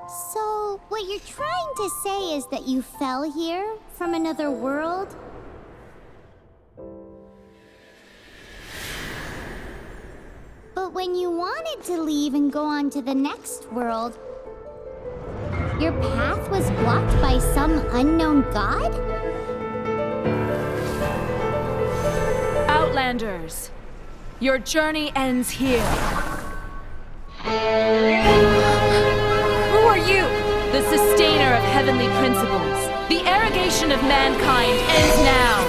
So, what you're trying to say is that you fell here from another world? But when you wanted to leave and go on to the next world, your path was blocked by some unknown god? Outlanders, your journey ends here. Who are you? The sustainer of heavenly principles. The arrogation of mankind ends now.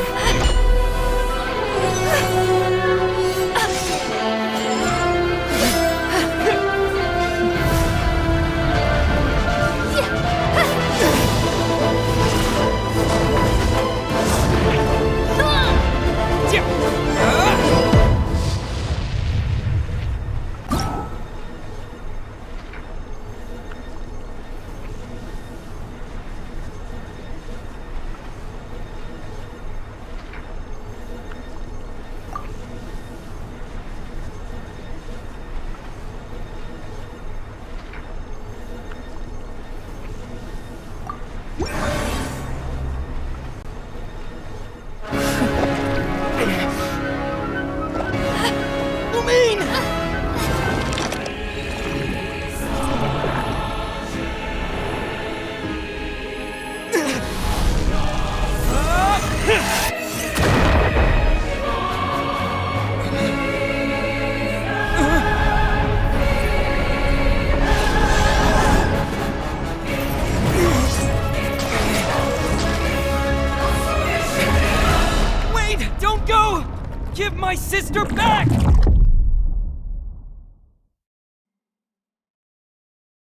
Give my sister back!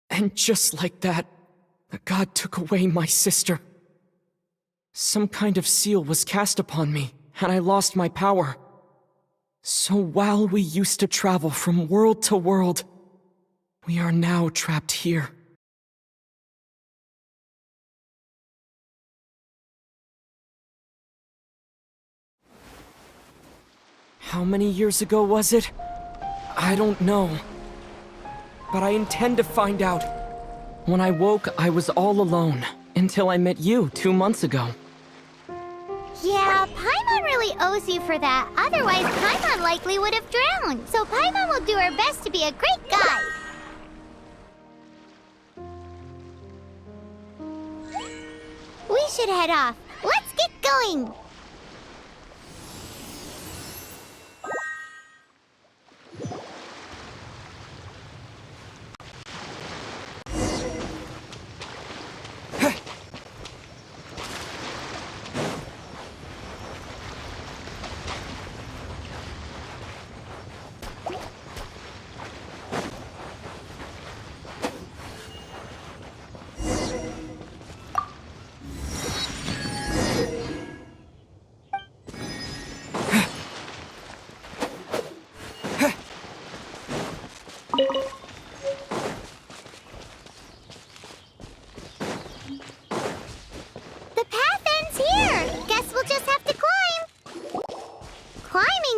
And just like that, the god took away my sister. Some kind of seal was cast upon me, and I lost my power. So while we used to travel from world to world, we are now trapped here. How many years ago was it? I don't know. But I intend to find out. When I woke, I was all alone, until I met you 2 months ago. Yeah, Paimon really owes you for that. Otherwise, Paimon likely would have drowned. So Paimon will do her best to be a great guide. We should head off. Let's get going!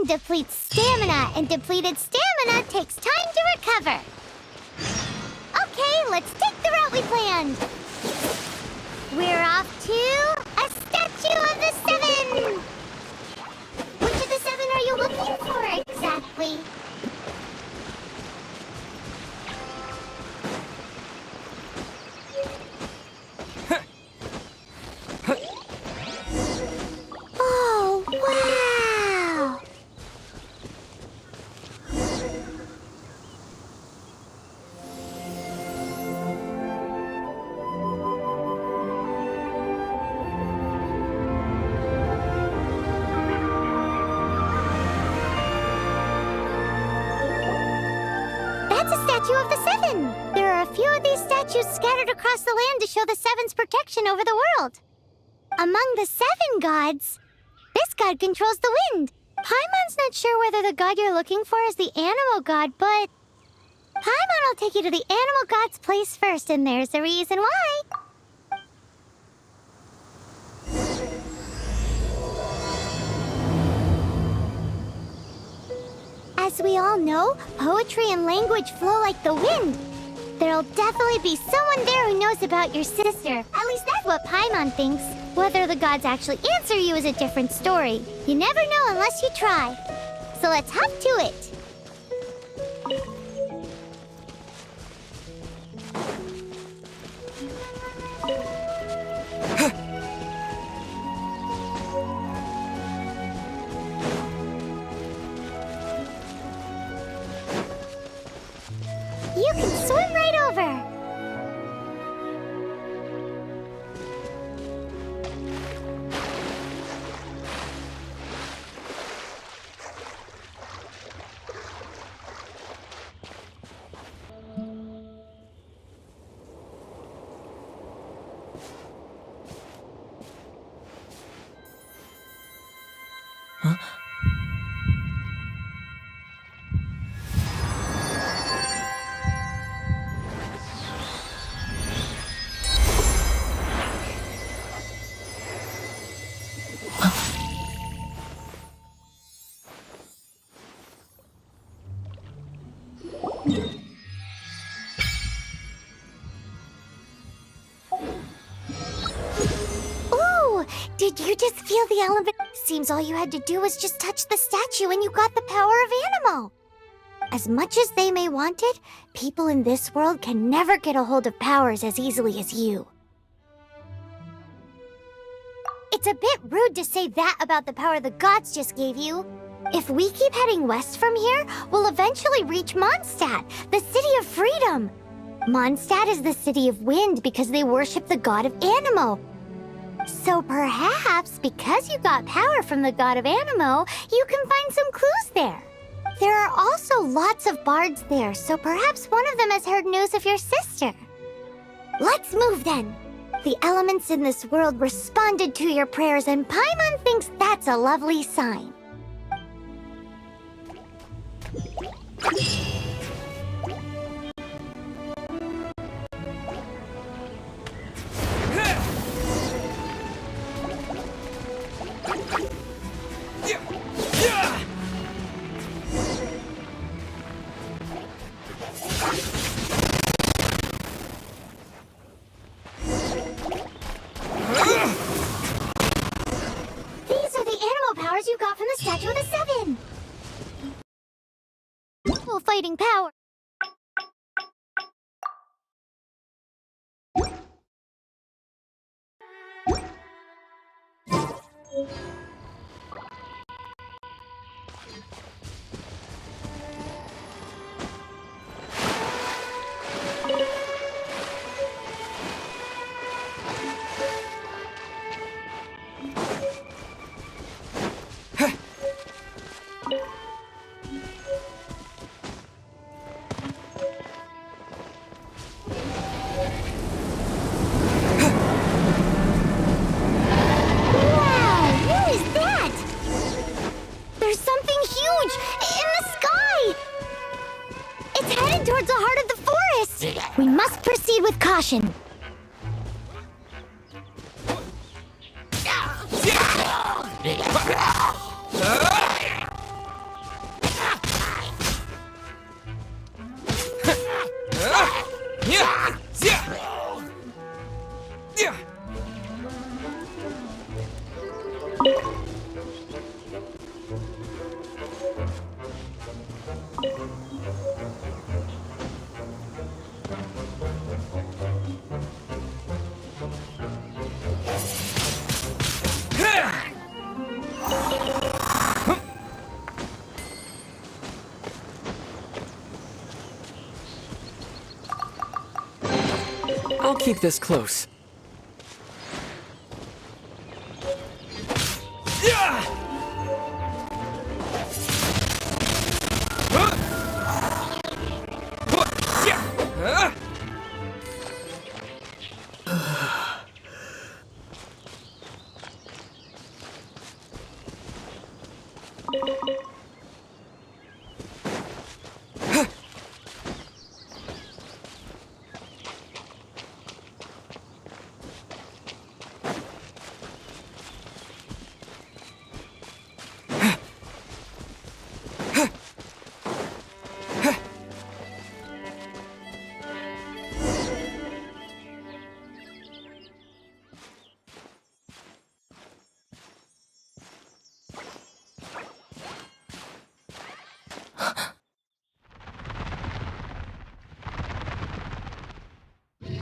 Depletes stamina, and depleted stamina takes time to recover. Okay, let's take the route we planned. We're off to a statue of the seven. Which of the seven are you looking for exactly? Oh, wow! Statue of the Seven! There are a few of these statues scattered across the land to show the Seven's protection over the world. Among the seven gods, this god controls the wind. Paimon's not sure whether the god you're looking for is the animal god, but Paimon will take you to the animal god's place first, and there's the reason why. As we all know, poetry and language flow like the wind. There'll definitely be someone there who knows about your sister. At least that's what Paimon thinks. Whether the gods actually answer you is a different story. You never know unless you try. So let's hop to it. You can swim right over. Ooh, did you just feel the element? Seems all you had to do was just touch the statue and you got the power of Animo. As much as they may want it, people in this world can never get a hold of powers as easily as you. It's a bit rude to say that about the power the gods just gave you. If we keep heading west from here, we'll eventually reach Mondstadt, the city of freedom. Mondstadt is the city of wind because they worship the god of Animo. So perhaps, because you got power from the god of Animo, you can find some clues there. There are also lots of bards there, so perhaps one of them has heard news of your sister. Let's move then. The elements in this world responded to your prayers, and Paimon thinks that's a lovely sign. These are the animal powers you got from the Statue of the Seven. Well, fighting power. There's something huge in the sky! It's headed towards the heart of the forest! We must proceed with caution. I'll keep this close.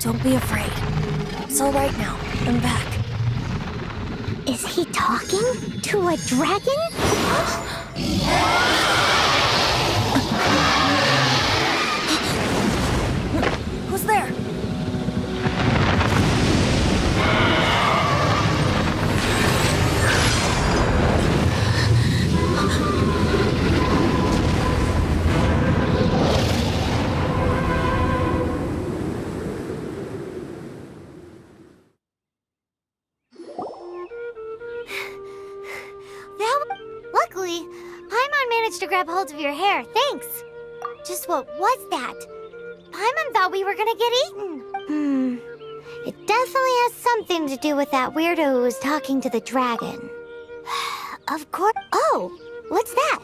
Don't be afraid. It's all right now. I'm back. Is he talking to a dragon? Who's there? Luckily, Paimon managed to grab hold of your hair. Thanks. Just what was that? Paimon thought we were gonna get eaten. It definitely has something to do with that weirdo who was talking to the dragon. Of course. Oh, what's that?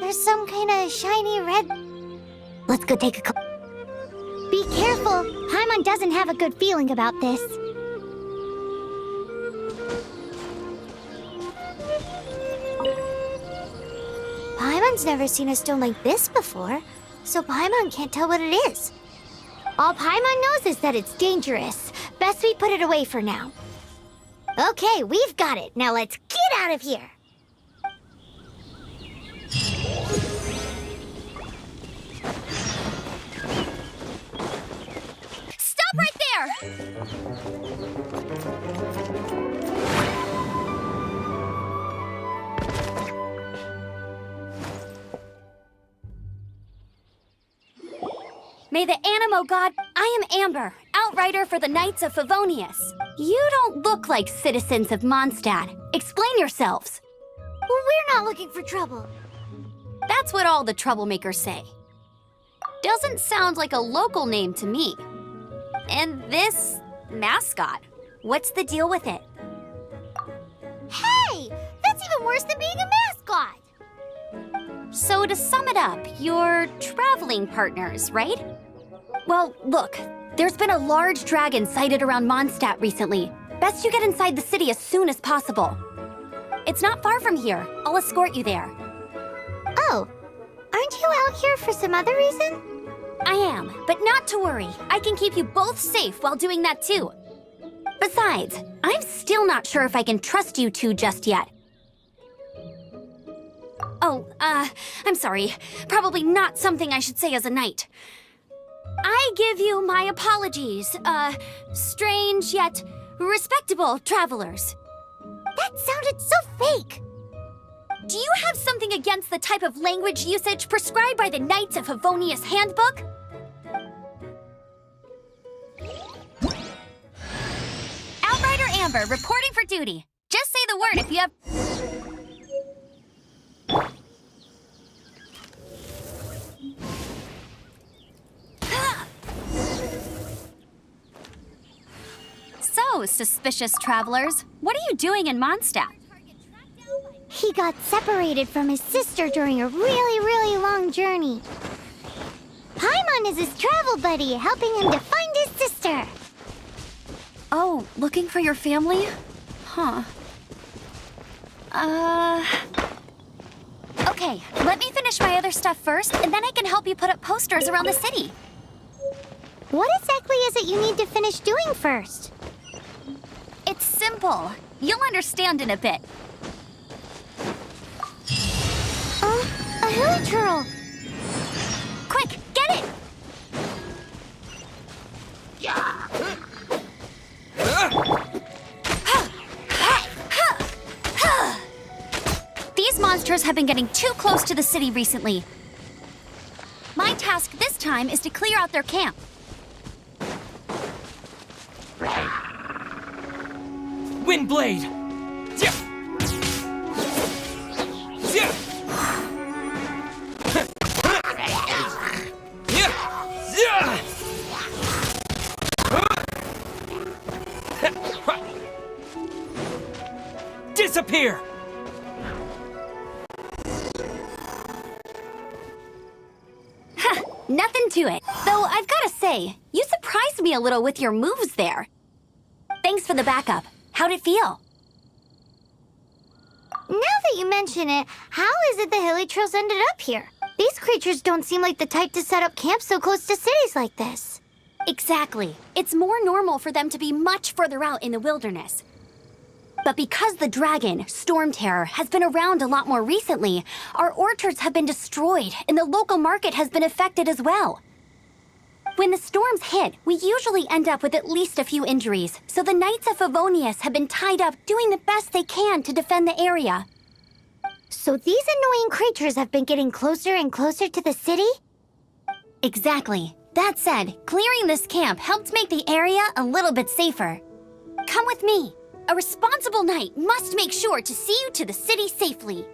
There's some kind of shiny red. Let's go take a. Be careful. Paimon doesn't have a good feeling about this. Paimon's never seen a stone like this before, so Paimon can't tell what it is. All Paimon knows is that it's dangerous. Best we put it away for now. Okay, we've got it. Now let's get out of here. Stop right there! May the Animo God... I am Amber, outrider for the Knights of Favonius. You don't look like citizens of Mondstadt. Explain yourselves. We're not looking for trouble. That's what all the troublemakers say. Doesn't sound like a local name to me. And this mascot, what's the deal with it? Hey! That's even worse than being a mascot! So to sum it up, you're traveling partners, right? Well, look, there's been a large dragon sighted around Mondstadt recently. Best you get inside the city as soon as possible. It's not far from here. I'll escort you there. Oh, aren't you out here for some other reason? I am, but not to worry. I can keep you both safe while doing that too. Besides, I'm still not sure if I can trust you two just yet. Oh, I'm sorry. Probably not something I should say as a knight. I give you my apologies, strange yet respectable travelers. That sounded so fake. Do you have something against the type of language usage prescribed by the Knights of Favonius Handbook? Outrider Amber, reporting for duty. Just say the word if you have... So, suspicious travelers, what are you doing in Mondstadt? He got separated from his sister during a really long journey. Paimon is his travel buddy, helping him to find his sister. Oh, looking for your family? Huh. Okay, let me finish my other stuff first, and then I can help you put up posters around the city. What exactly is it you need to finish doing first? It's simple. You'll understand in a bit. A hilichurl. Quick, get it! These monsters have been getting too close to the city recently. My task this time is to clear out their camp. Windblade! Yeah. Yeah. Disappear! Nothing to it. Though I've gotta say, you surprised me a little with your moves there. Thanks for the backup. How'd it feel? Now that you mention it, how is it the hilichurls ended up here? These creatures don't seem like the type to set up camp so close to cities like this. Exactly. It's more normal for them to be much further out in the wilderness. But because the dragon, Stormterror, has been around a lot more recently, our orchards have been destroyed and the local market has been affected as well. When the storms hit, we usually end up with at least a few injuries, so the Knights of Favonius have been tied up doing the best they can to defend the area. So these annoying creatures have been getting closer and closer to the city? Exactly. That said, clearing this camp helped make the area a little bit safer. Come with me. A responsible knight must make sure to see you to the city safely.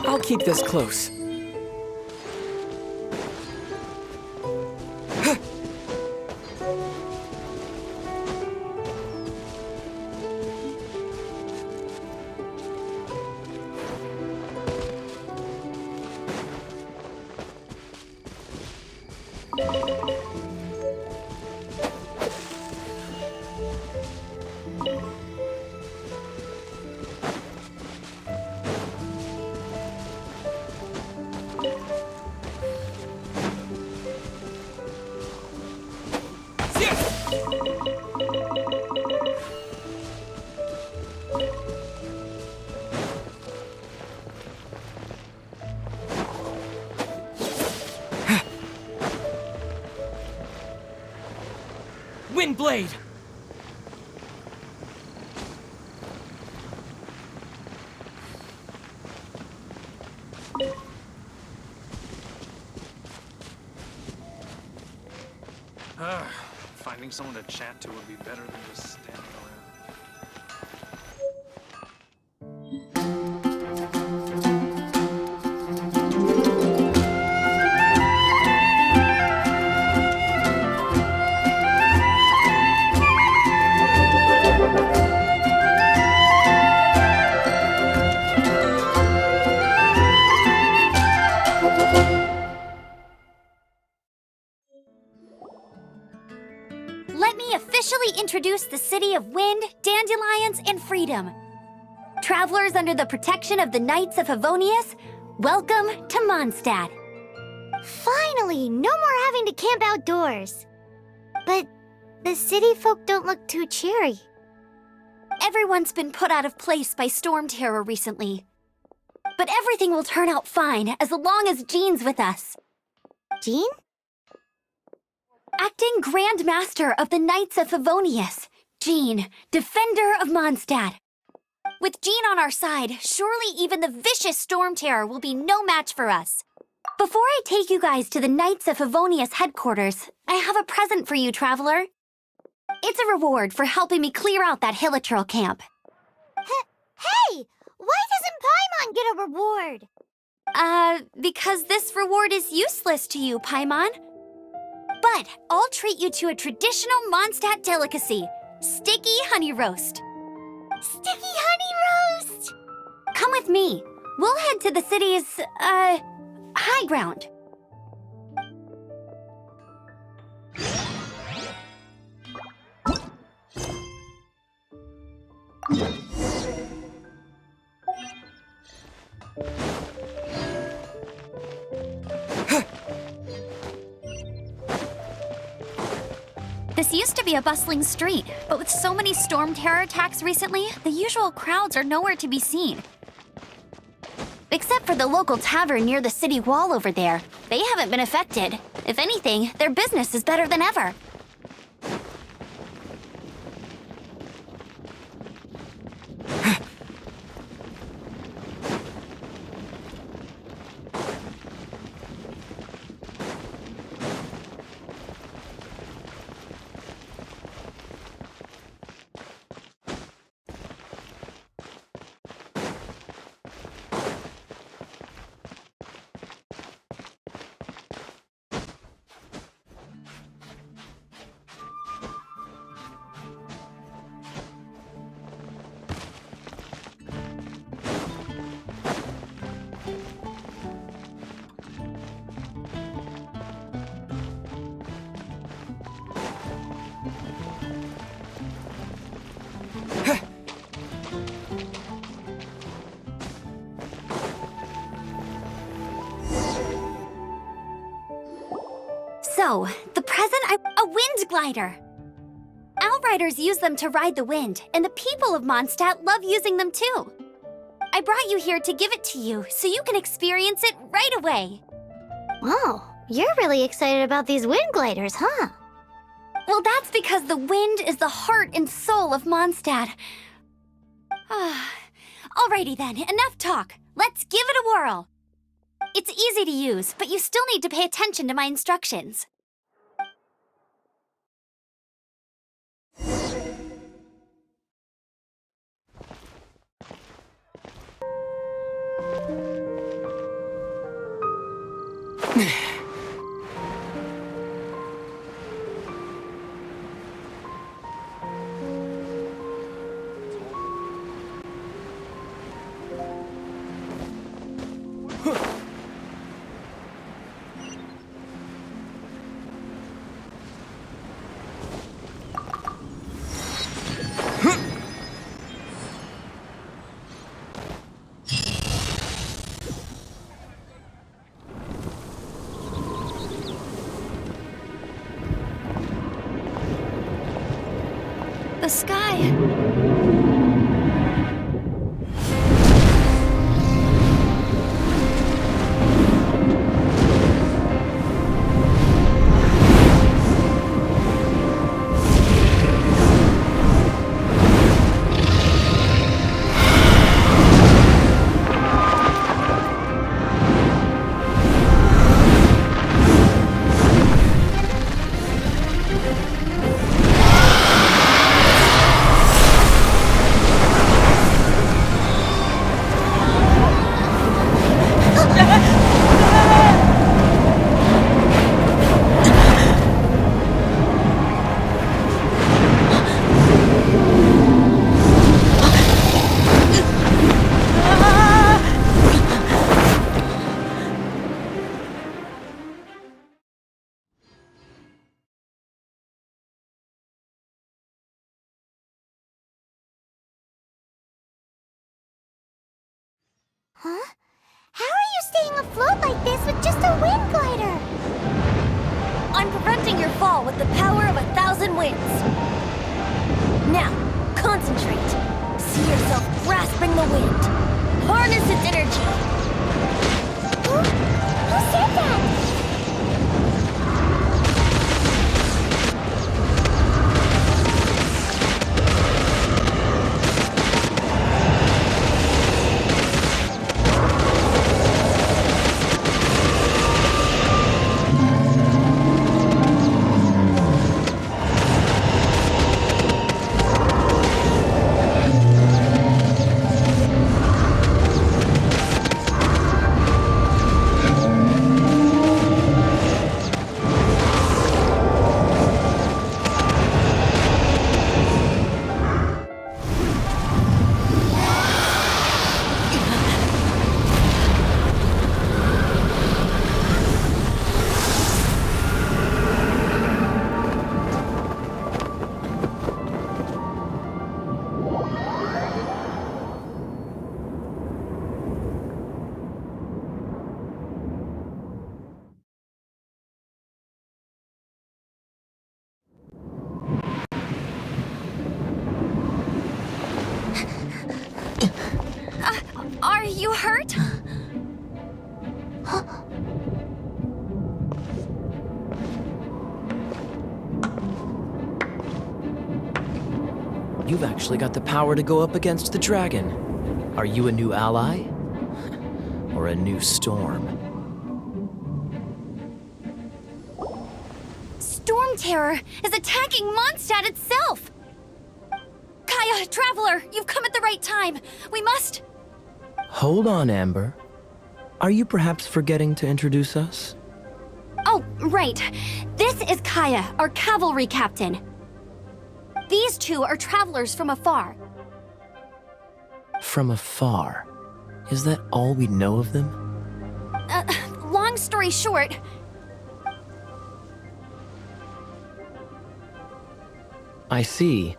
I'll keep this close. Windblade! Finding someone to chat to would be better than just standing around. Let me officially introduce the city of wind, dandelions, and freedom. Travelers under the protection of the Knights of Favonius, welcome to Mondstadt. Finally, no more having to camp outdoors. But the city folk don't look too cheery. Everyone's been put out of place by Stormterror recently. But everything will turn out fine as long as Jean's with us. Jean? Acting Grand Master of the Knights of Favonius, Jean, Defender of Mondstadt. With Jean on our side, surely even the vicious Stormterror will be no match for us. Before I take you guys to the Knights of Favonius headquarters, I have a present for you, Traveler. It's a reward for helping me clear out that Hilichurl camp. Hey! Why doesn't Paimon get a reward? Because this reward is useless to you, Paimon. But I'll treat you to a traditional Mondstadt delicacy, sticky honey roast. Sticky honey roast! Come with me. We'll head to the city's, high ground. This used to be a bustling street, but with so many Stormterror attacks recently, the usual crowds are nowhere to be seen. Except for the local tavern near the city wall over there. They haven't been affected. If anything, their business is better than ever. No, the present, a wind glider. Outriders use them to ride the wind, and the people of Mondstadt love using them too. I brought you here to give it to you, so you can experience it right away. Whoa, you're really excited about these wind gliders, huh? Well, that's because the wind is the heart and soul of Mondstadt. Alrighty then, enough talk. Let's give it a whirl. It's easy to use, but you still need to pay attention to my instructions. The sky. Huh? How are you staying afloat like this with just a wind glider? I'm preventing your fall with the power of 1,000 winds. Now, concentrate. See yourself grasping the wind. Harness its energy. Who said that? Are you hurt? You've actually got the power to go up against the dragon. Are you a new ally? Or a new storm? Stormterror is attacking Mondstadt itself! Kaya, Traveler, you've come at the right time. We must... Hold on, Amber. Are you perhaps forgetting to introduce us? Oh, right. This is Kaya, our cavalry captain. These two are travelers from afar. From afar? Is that all we know of them? Long story short... I see.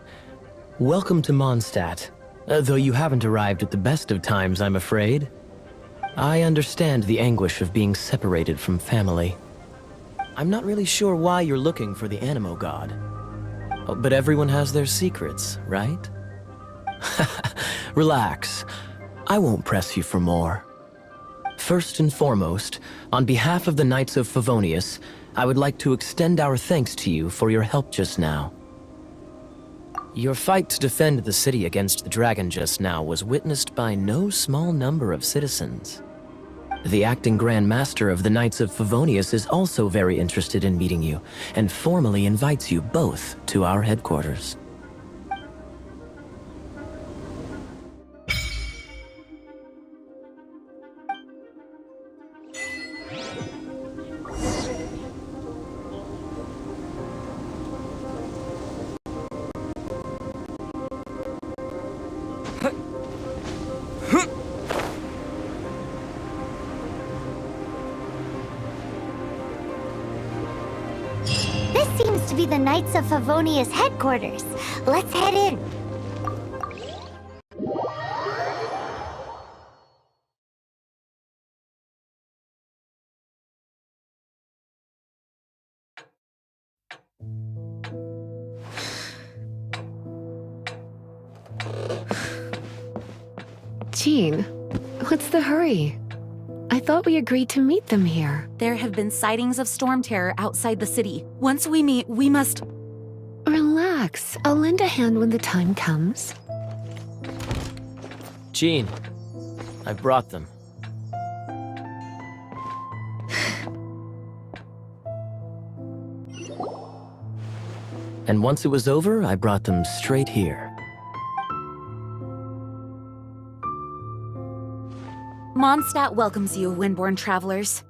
Welcome to Mondstadt. Though you haven't arrived at the best of times, I'm afraid. I understand the anguish of being separated from family. I'm not really sure why you're looking for the Animo God. Oh, but everyone has their secrets, right? Relax. I won't press you for more. First and foremost, on behalf of the Knights of Favonius, I would like to extend our thanks to you for your help just now. Your fight to defend the city against the dragon just now was witnessed by no small number of citizens. The acting Grand Master of the Knights of Favonius is also very interested in meeting you, and formally invites you both to our headquarters. This seems to be the Knights of Favonius headquarters. Let's head in. Jean, what's the hurry? I thought we agreed to meet them here. There have been sightings of storm terror outside the city. Once we meet, we must... Relax. I'll lend a hand when the time comes. Jean, I brought them. And once it was over, I brought them straight here. Mondstadt welcomes you, Windborn travelers.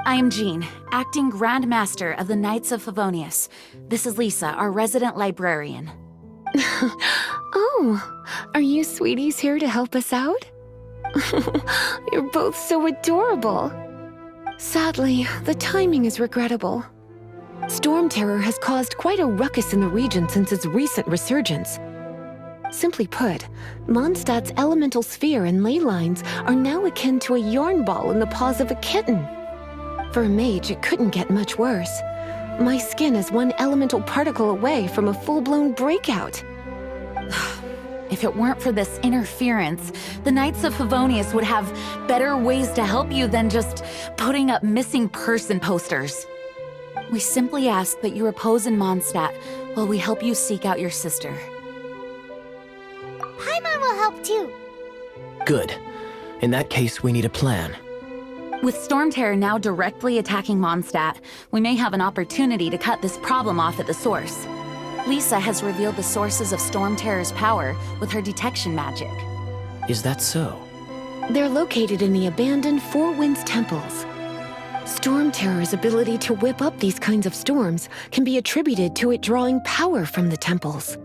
I am Jean, acting Grand Master of the Knights of Favonius. This is Lisa, our resident librarian. Oh, are you sweeties here to help us out? You're both so adorable. Sadly, the timing is regrettable. Storm terror has caused quite a ruckus in the region since its recent resurgence. Simply put, Mondstadt's elemental sphere and ley lines are now akin to a yarn ball in the paws of a kitten. For a mage, it couldn't get much worse. My skin is one elemental particle away from a full-blown breakout. If it weren't for this interference, the Knights of Favonius would have better ways to help you than just putting up missing person posters. We simply ask that you repose in Mondstadt while we help you seek out your sister. Paimon will help too. Good. In that case, we need a plan. With storm terror now directly attacking Mondstadt, we may have an opportunity to cut this problem off at the source. Lisa has revealed the sources of storm terror's power with her detection magic. Is that so? They're located in the abandoned Four Winds temples. Storm terror's ability to whip up these kinds of storms can be attributed to it drawing power from the temples.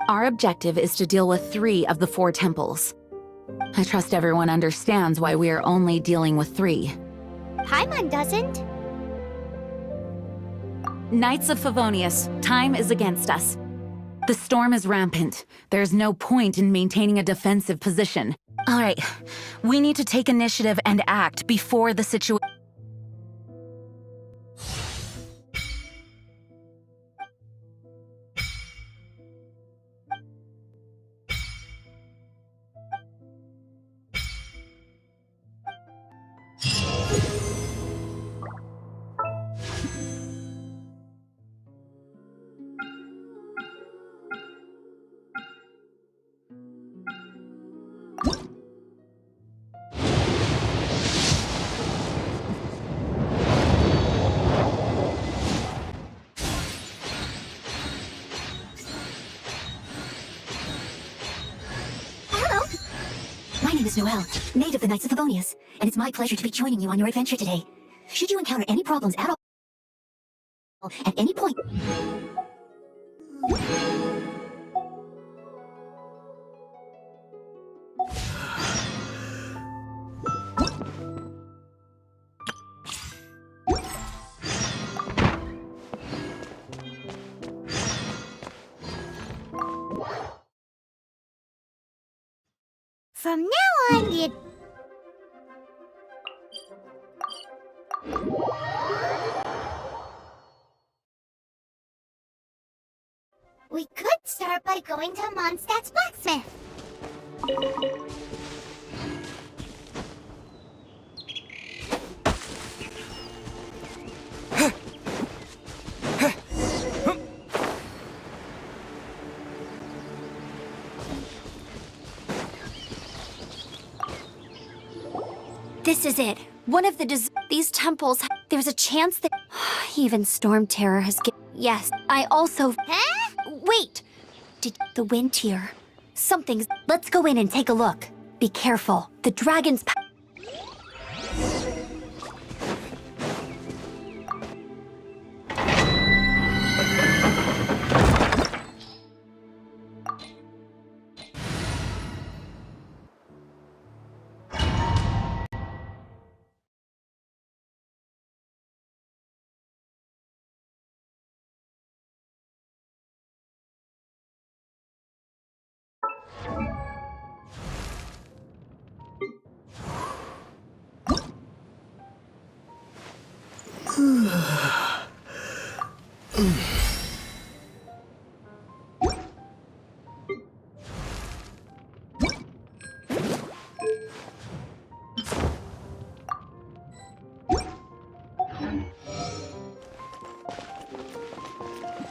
Our objective is to deal with 3 of the 4 temples. I trust everyone understands why we are only dealing with 3. Paimon doesn't. Knights of Favonius, time is against us. The storm is rampant. There's no point in maintaining a defensive position. All right, we need to take initiative and act before the situation... My name is Noelle, Maid of the Knights of Favonius, and it's my pleasure to be joining you on your adventure today. Should you encounter any problems at all, at any point... From now on, you... We could start by going to Mondstadt's blacksmith. This is it. One of these temples. There's a chance that even stormterror has Yes, I also. Huh? Wait! Did the wind here? Something's. Let's go in and take a look. Be careful. The dragon's.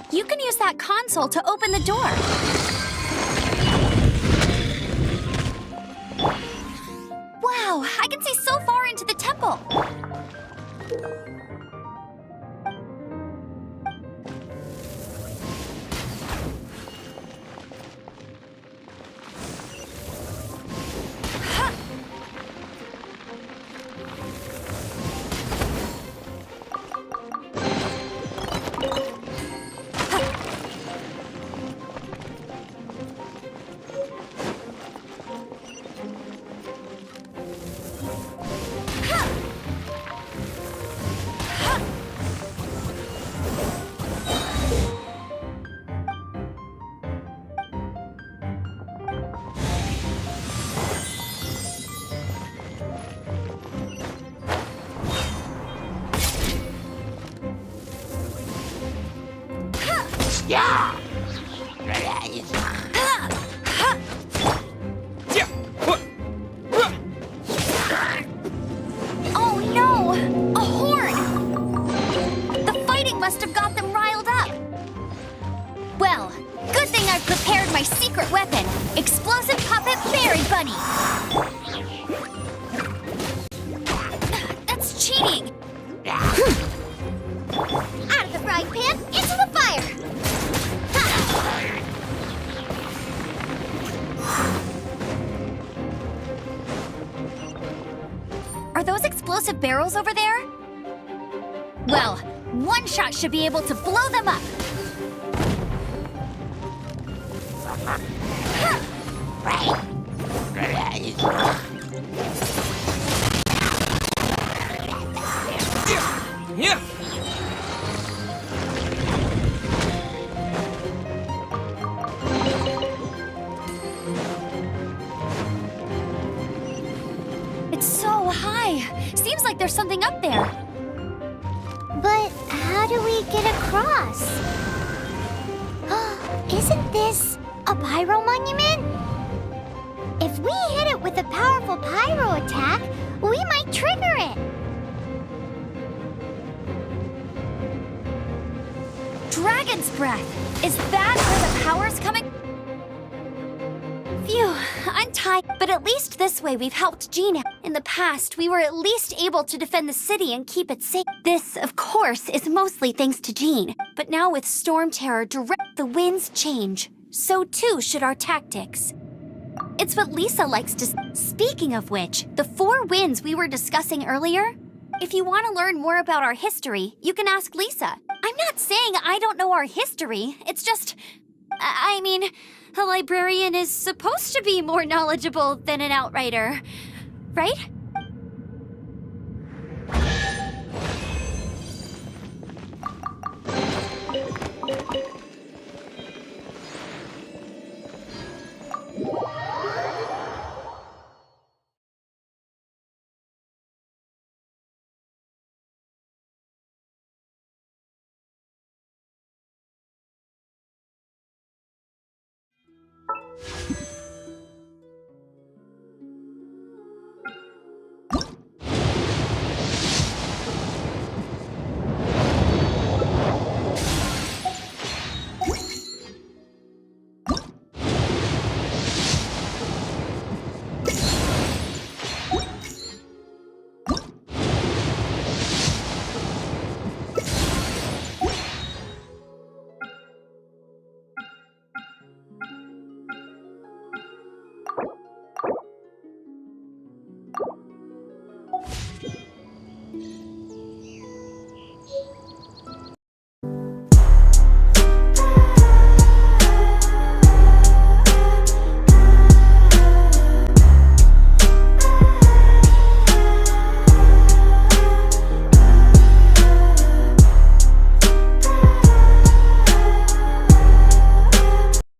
You can use that console to open the door. Wow, I can see so far into the temple. Oh no! A horde! The fighting must have got them riled up. Well, good thing I've prepared my secret weapon, explosive puppet Berry Bunny. That's cheating. Out of the frying pan, into the fire! Are those explosive barrels over there? Well, one shot should be able to blow them up. Yeah! It's so high. Seems like there's something up there. But how do we get across? Isn't this a pyro monument? If we hit it with a powerful pyro attack, we might trigger it. Dragon's breath. Is that where the power's coming? Phew, I'm tired. But at least this way we've helped Jean. In the past, we were at least able to defend the city and keep it safe. This, of course, is mostly thanks to Jean. But now with stormterror, the winds change. So too should our tactics. It's what Lisa likes to... Speaking of which, the 4 winds we were discussing earlier, if you want to learn more about our history, you can ask Lisa. I'm not saying I don't know our history. It's just... I mean, a librarian is supposed to be more knowledgeable than an outrider, right?